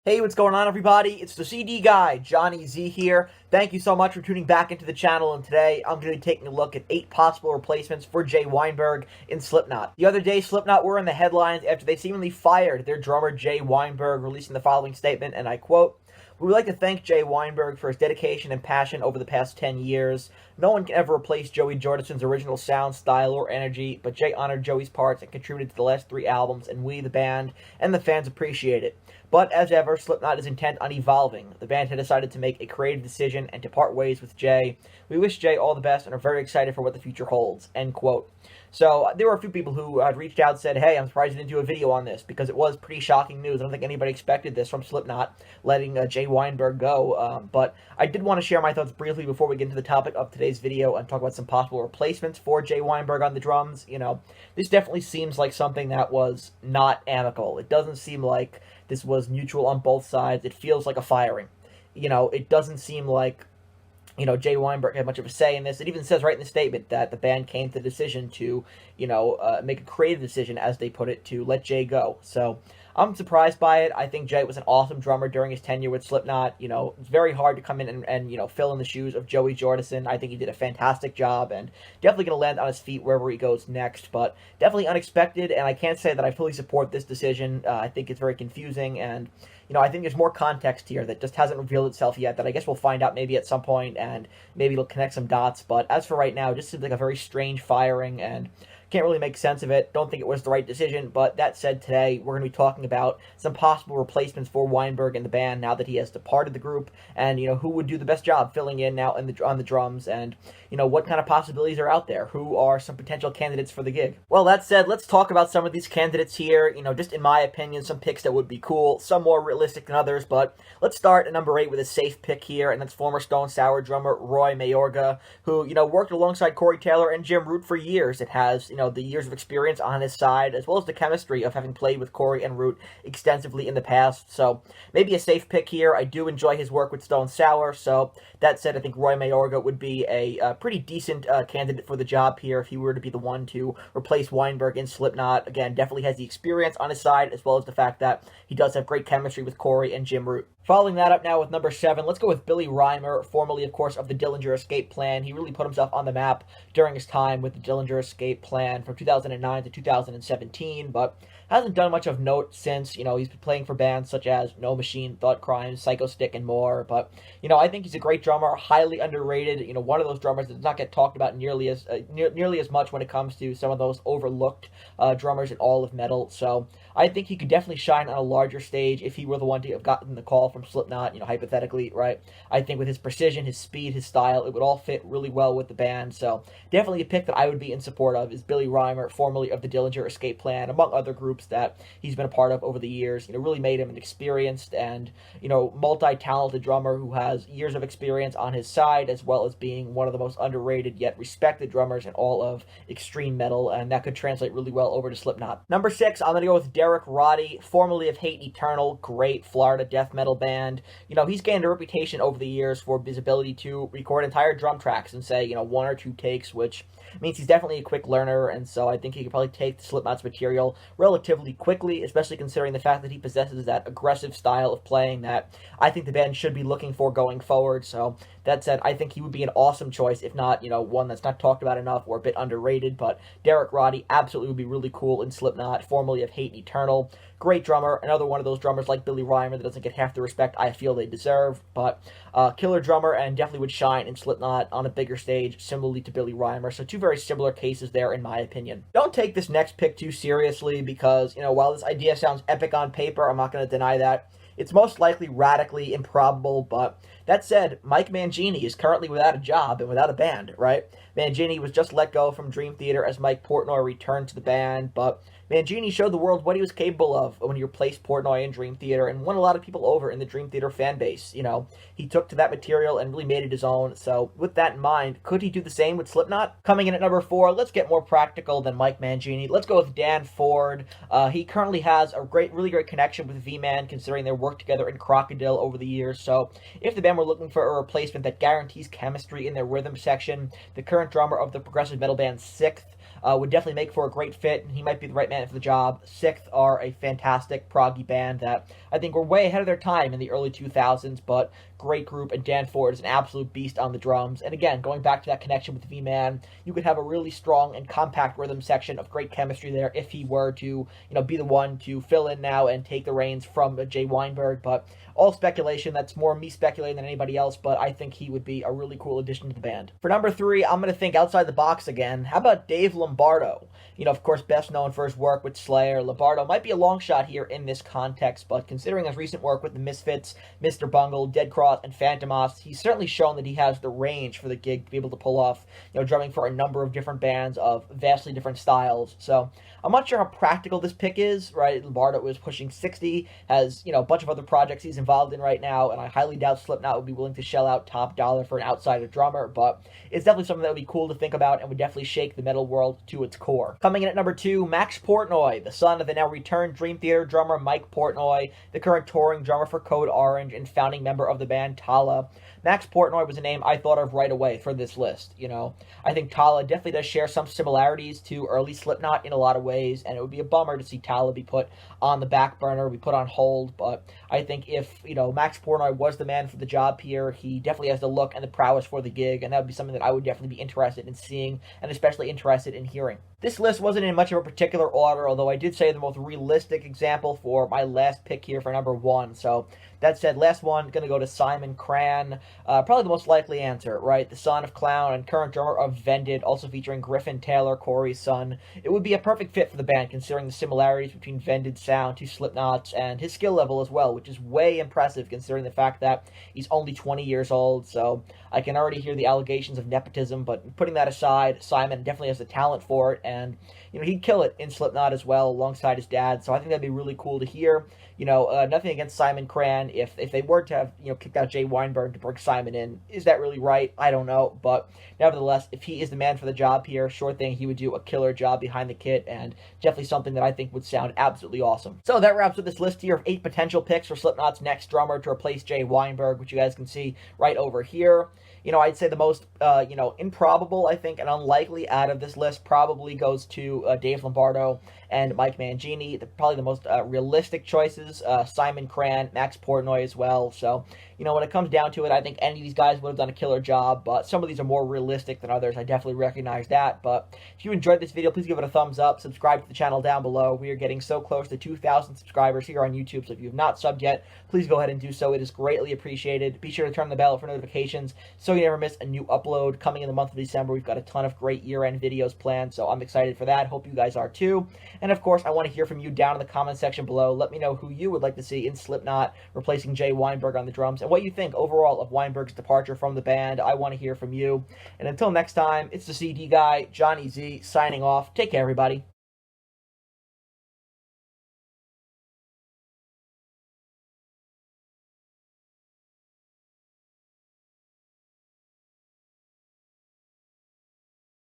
Hey, what's going on, everybody? It's the CD guy, Johnny Z here. Thank you so much for tuning back into the channel, and today I'm going to be taking a look at 8 possible replacements for Jay Weinberg in Slipknot. The other day, Slipknot were in the headlines after they seemingly fired their drummer Jay Weinberg, releasing the following statement, and I quote, "We would like to thank Jay Weinberg for his dedication and passion over the past 10 years. No one can ever replace Joey Jordison's original sound, style, or energy, but Jay honored Joey's parts and contributed to the last 3 albums, and we, the band, and the fans appreciate it. But as ever, Slipknot is intent on evolving. The band had decided to make a creative decision and to part ways with Jay. We wish Jay all the best and are very excited for what the future holds." End quote. So there were a few people who had reached out and said, hey, I'm surprised you didn't do a video on this, because it was pretty shocking news. I don't think anybody expected this from Slipknot, letting Jay Weinberg go. But I did want to share my thoughts briefly before we get into the topic of today's video and talk about some possible replacements for Jay Weinberg on the drums. You know, this definitely seems like something that was not amicable. It doesn't seem like this was mutual on both sides. It feels like a firing. You know, it doesn't seem like Jay Weinberg had much of a say in this. It even says right in the statement that the band came to the decision to, make a creative decision, as they put it, to let Jay go. So I'm surprised by it. I think Jay was an awesome drummer during his tenure with Slipknot. It's very hard to come in and fill in the shoes of Joey Jordison. I think he did a fantastic job and definitely going to land on his feet wherever he goes next, but definitely unexpected, and I can't say that I fully support this decision. I think it's very confusing, and I think there's more context here that just hasn't revealed itself yet that I guess we'll find out maybe at some point, and maybe it'll connect some dots. But as for right now, it just seems like a very strange firing, and can't really make sense of it. Don't think it was the right decision. But that said, today we're going to be talking about some possible replacements for Weinberg in the band now that he has departed the group, and who would do the best job filling in now on the drums, and what kind of possibilities are out there. Who are some potential candidates for the gig? Well, that said, let's talk about some of these candidates here. Just in my opinion, some picks that would be cool, some more realistic than others. But let's start at number 8 with a safe pick here, and that's former Stone Sour drummer Roy Mayorga, who worked alongside Corey Taylor and Jim Root for years. It has the years of experience on his side, as well as the chemistry of having played with Corey and Root extensively in the past. So maybe a safe pick here. I do enjoy his work with Stone Sour. So that said, I think Roy Mayorga would be a pretty decent candidate for the job here if he were to be the one to replace Weinberg in Slipknot. Again, definitely has the experience on his side, as well as the fact that he does have great chemistry with Corey and Jim Root. Following that up now with number 7, let's go with Billy Rymer, formerly, of course, of the Dillinger Escape Plan. He really put himself on the map during his time with the Dillinger Escape Plan from 2009 to 2017, but hasn't done much of note since. He's been playing for bands such as No Machine, Thought Crime, Psycho Stick, and more. But I think he's a great drummer, highly underrated. One of those drummers that does not get talked about nearly as much when it comes to some of those overlooked drummers in all of metal. So I think he could definitely shine on a larger stage if he were the one to have gotten the call from Slipknot, hypothetically, right? I think with his precision, his speed, his style, it would all fit really well with the band. So definitely a pick that I would be in support of is Billy Rymer, formerly of the Dillinger Escape Plan, among other groups that he's been a part of over the years. Really made him an experienced and multi-talented drummer who has years of experience on his side, as well as being one of the most underrated yet respected drummers in all of extreme metal, and that could translate really well over to Slipknot. Number 6, I'm going to go with Derek Roddy, formerly of Hate Eternal, great Florida death metal band. He's gained a reputation over the years for his ability to record entire drum tracks in, say, 1 or 2 takes, which means he's definitely a quick learner, and so I think he could probably take the Slipknot's material relatively quickly, especially considering the fact that he possesses that aggressive style of playing that I think the band should be looking for going forward. So that said, I think he would be an awesome choice, if not, one that's not talked about enough or a bit underrated. But Derek Roddy absolutely would be really cool in Slipknot, formerly of Hate Eternal. Great drummer, another one of those drummers like Billy Rymer that doesn't get half the respect I feel they deserve, but killer drummer, and definitely would shine in Slipknot on a bigger stage, similarly to Billy Rymer. So 2 very similar cases there, in my opinion. Don't take this next pick too seriously, because, while this idea sounds epic on paper, I'm not going to deny that it's most likely radically improbable. But that said, Mike Mangini is currently without a job and without a band, right? Mangini was just let go from Dream Theater as Mike Portnoy returned to the band, but Mangini showed the world what he was capable of when he replaced Portnoy in Dream Theater and won a lot of people over in the Dream Theater fan base. He took to that material and really made it his own. So with that in mind, could he do the same with Slipknot? Coming in at number 4, let's get more practical than Mike Mangini. Let's go with Dan Foord. He currently has a really great connection with V-Man, considering their work together in Crocodile over the years. So if the band were looking for a replacement that guarantees chemistry in their rhythm section, the current drummer of the progressive metal band Sixth would definitely make for a great fit, and he might be the right man for the job. Sixth are a fantastic proggy band that I think were way ahead of their time in the early 2000s, but great group, and Dan Foord is an absolute beast on the drums. And again, going back to that connection with V-Man, you could have a really strong and compact rhythm section of great chemistry there if he were to, be the one to fill in now and take the reins from Jay Weinberg. But all speculation. That's more me speculating than anybody else, but I think he would be a really cool addition to the band. For number 3, I'm going to think outside the box again. How about Dave Lombardo? Of course, best known for his work with Slayer. Lombardo might be a long shot here in this context, but considering his recent work with the Misfits, Mr. Bungle, Dead Cross, and Phantomos, he's certainly shown that he has the range for the gig to be able to pull off, drumming for a number of different bands of vastly different styles. So I'm not sure how practical this pick is, right? Lombardo is pushing 60, has, a bunch of other projects he's involved in right now, and I highly doubt Slipknot would be willing to shell out top dollar for an outsider drummer, but it's definitely something that would be cool to think about and would definitely shake the metal world to its core. Coming in at number 2, Max Portnoy, the son of the now returned Dream Theater drummer Mike Portnoy, the current touring drummer for Code Orange and founding member of the band Tallah. Max Portnoy was a name I thought of right away for this list. I think Tallah definitely does share some similarities to early Slipknot in a lot of ways, and it would be a bummer to see Tallah be put on the back burner, be put on hold, but I think if, Max Portnoy was the man for the job here, he definitely has the look and the prowess for the gig, and that would be something that I would definitely be interested in seeing, and especially interested in hearing. This list wasn't in much of a particular order, although I did say the most realistic example for my last pick here for number 1, so that said, last one, going to go to Simon Crahan. Probably the most likely answer, right? The son of Clown and current drummer of Vended, also featuring Griffin Taylor, Corey's son. It would be a perfect fit for the band, considering the similarities between Vended's sound to Slipknot's and his skill level as well, which is way impressive considering the fact that he's only 20 years old. So I can already hear the allegations of nepotism, but putting that aside, Simon definitely has the talent for it, and he'd kill it in Slipknot as well alongside his dad. So I think that'd be really cool to hear. Nothing against Simon Crahan. If they were to have, kicked out Jay Weinberg to bring Simon in, is that really right? I don't know. But nevertheless, if he is the man for the job here, sure thing, he would do a killer job behind the kit, and definitely something that I think would sound absolutely awesome. So that wraps up this list here of 8 potential picks for Slipknot's next drummer to replace Jay Weinberg, which you guys can see right over here. I'd say the most, improbable, I think, and unlikely out of this list probably goes to Dave Lombardo and Mike Mangini. Probably the most realistic choices, Simon Crahan, Max Portnoy as well. So, when it comes down to it, I think any of these guys would have done a killer job, but some of these are more realistic than others. I definitely recognize that. But if you enjoyed this video, please give it a thumbs up. Subscribe to the channel down below. We are getting so close to 2,000 subscribers here on YouTube, so if you have not subbed yet, please go ahead and do so. It is greatly appreciated. Be sure to turn the bell for notifications so you never miss a new upload. Coming in the month of December, we've got a ton of great year-end videos planned, so I'm excited for that. Hope you guys are too. And of course, I want to hear from you down in the comment section below. Let me know who you would like to see in Slipknot replacing Jay Weinberg on the drums, and what you think overall of Weinberg's departure from the band. I want to hear from you. And until next time, it's the CD guy, Johnny Z, signing off. Take care, everybody.